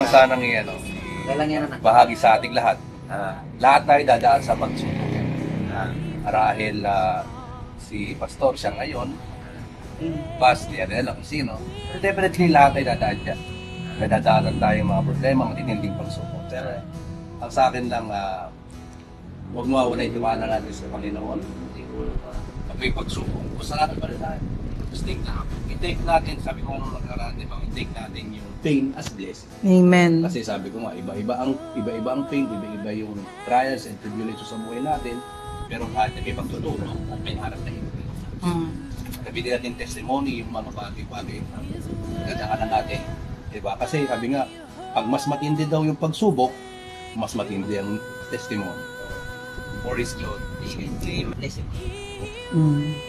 sanang Kailan yan anak? bahagi sa ating lahat. Lahat tayo dadaan sa pagsubok. Marahil si Pastor siya ngayon, Basti, alam kung sino. Pero definitely lahat tayo dadaan dyan. May dadaanan tayo mga problema, matitinding pagsubok. Pero ang sa akin lang, huwag mawawala yung tiwala natin sa Panginoon. Pag may pagsubok, masarap pa rin tayo. I-take natin, sabi ko nung nakaraan, i-take natin yung pain as blessing. Amen. Kasi sabi ko nga, iba-iba ang pain, iba-iba yung trials and tribulations sa buhay natin. Pero kahit na may pagtuturo, may harap na yun. Nabili natin testimony, yung mga bagay-bagay na nadaanan natin. Diba? Kasi sabi nga, pag mas matindi daw yung pagsubok, mas matindi ang testimony. For His glory. Blessing.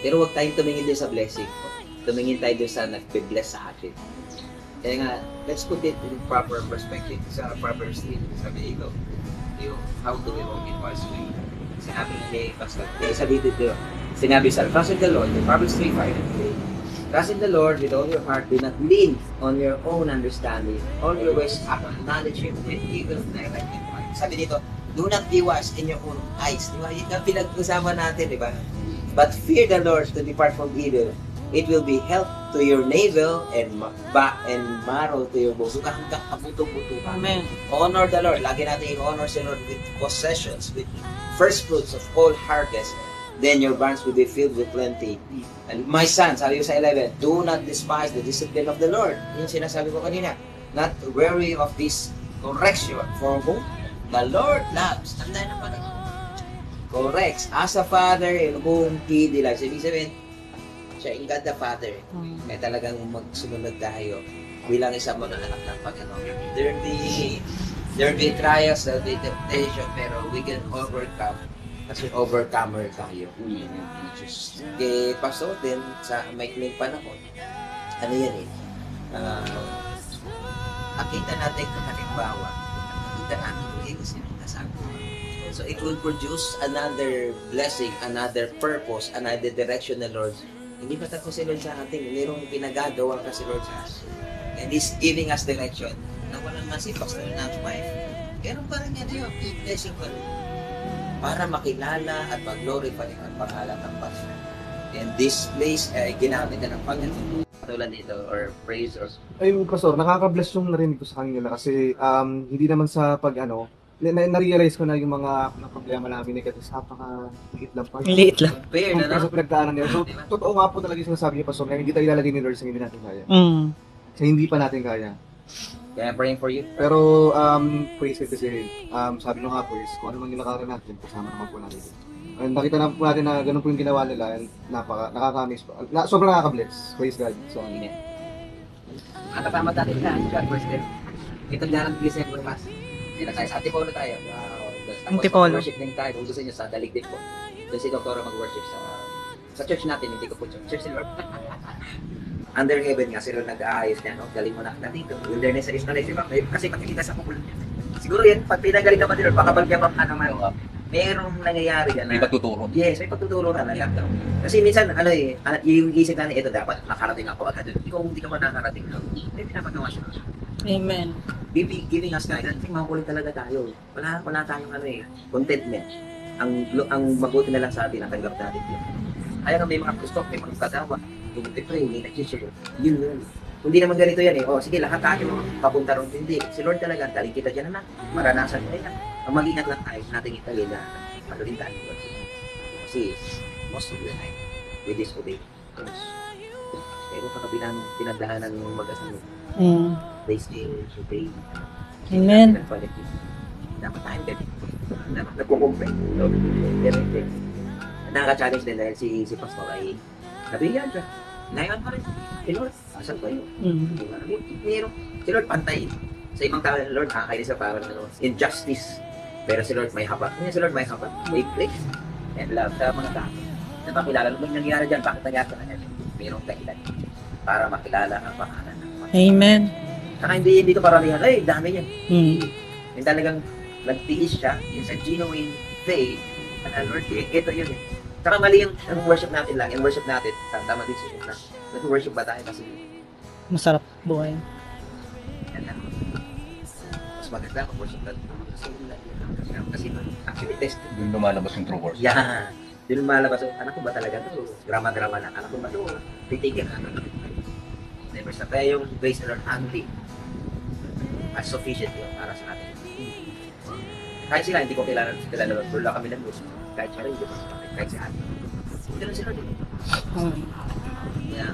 Pero huwag tayong tumingin din sa blessing. Tumingin tayo din sa nag-bless sa atin. Kaya nga, let's put it in proper perspective. Sa proper state, sabi ikaw, how do we walk in God's way? Sinabi ni Pastor, sabi dito, sinabi sa trust in the Lord, the Proverbs 3:5 and 3. Trust in the Lord with all your heart, do not lean on your own understanding. All your ways acknowledge Him, and He will direct your path. Sabi dito, do not be wise in your own eyes. Di ba? Yung pinag-usapan natin, di ba? But fear the Lord to depart from evil. It will be health to your navel and marrow to your bones. Suka hanggang kaputo-puto ka. Amen. Honor the Lord. Lagi natin i-honor si Lord with possessions, with first fruits of all harvest. Then your barns will be filled with plenty. And my son, sabi ko sa 11, do not despise the discipline of the Lord. Yung sinasabi ko kanina. Not weary of this correction. For whom? The Lord loves. Tandaan na pala. Corrects. As a father in whom He delights. Ibig sabihin, siya in God the Father. Kaya talagang magsumunod tayo bilang isang mga anak ng Panginoon. There will be trials, there will be temptation, pero we can overcome kasi overcomer tayo. Kay Pastor din, sa maikling panahon, ano yan nakita natin kung halimbawa, nakita natin kung ito sinasabi. So it will produce another blessing, another purpose, another direction na Lord. Hindi pa tapos si Lord sa ating, mayroong pinagagawa ka si Lord sa atin. And He's giving us direction. Nawala man si Pastor na wife. Pero parang yan yun, blessing pa rin. Para makilala at mag-glorify ang pangalan ng Pastor. And this place ay ginamit na ng Panginoon. Tulad dito, or praise, or... Ay, Pastor, nakaka-bless yung narinig ko sa kanila kasi hindi naman sa na-realize ko na yung mga problema namin ni Katis, napaka-liit lang pa. Liit lang. Fair na, Kasi pinagdaanan nila. So, totoo nga po talaga yung sinasabi niya, Pastor, na hindi tayo ilalagay ni Lord sa hindi natin kaya. Sa hindi pa natin kaya. Kaya praying for you. Pero, praise it kasi, sabi nyo nga po is, kung ano man yung nakaraan natin, kasama naman po natin. And nakita na po natin na ganun po yung ginawa nila, and nakaka-miss po. Sobrang nakaka-bless. Praise God. So, Amen. At kasama natin na, God bless them. Ito dyan ang December Mass. Dito tayo sa Antipolo tayo. Antipolo. Worship din tayo. Kung gusto nyo sa Daligdig po. Doon si Doktora mag-worship sa church natin. Hindi ko po church si Lord. Under heaven nga, si Lord nag-aayos niya. No? Galing mo na dito. Wilderness is knowledge. Kasi pagkakita sa kukulan niya. Siguro yan, pag pinagaling naman ni Lord, pakapag-yabang ka naman. Merong nangyayari yan. May pagtuturo. Yes, may pagtuturo na lang. Kasi minsan, yung isip na ito dapat nakarating ako agad. Ikaw hindi ka man nakarating. May pinapagawa siya. Amen. Giving us guidance. Kasi makukulit talaga tayo. Wala tayong contentment. Ang mabuti na lang sa atin, natanggap natin yun. Kaya nga may mga gusto, may mga katawa. Pray, may nag-share. Yun. Hindi naman ganito yan sige, lahat tayo papunta ron. Hindi. Si Lord talaga, taling kita dyan na maranasan ko yan. Ang mag-ingat lang tayo, natin itali na patuloy tayo. Kasi most of the time, we disobey. Pero kakabilang pinagdaanan ng mag-asawa. They still obey. Amen. Dapat tayo ganito. Dapat nagkukumpay. Nakaka-challenge din dahil si Pastor ay nabigyan siya. Ngayon pa rin. Si Lord, asan pa yun? Meron. Si Lord pantay. Sa ibang tao, Lord, nakakainis sa parang injustice. Pero si Lord may hapat. Si Lord may hapat. May place and love sa mga tao. Napakilala naman yung nangyari dyan. Bakit nangyari na yan? Mayroong dahilan para makilala ang pangalan ng Panginoon. Amen. Saka hindi dito paramihan, dami yan. Yung talagang nagtiis siya, it's a genuine faith. And Lord, ito yun eh. Saka mali yung worship natin lang, yung worship natin, tama din siya na. Nag-worship ba tayo kasi? Masarap buhay. Yan lang. mas maganda ako for that. Kasi actually test. Yung lumalabas yung true words. Yan. Yung lumalabas, anak ko ba talaga to? Drama-drama lang. Anak ko ba to? Titigil. Never stop. Kaya yung based on acting, as sufficient yun para sa atin. Kahit sila, hindi ko kilala lang kami ng gusto. Kahit siya rin, hindi ko kahit si Ate. Ganun sila din. Hmm. Yeah,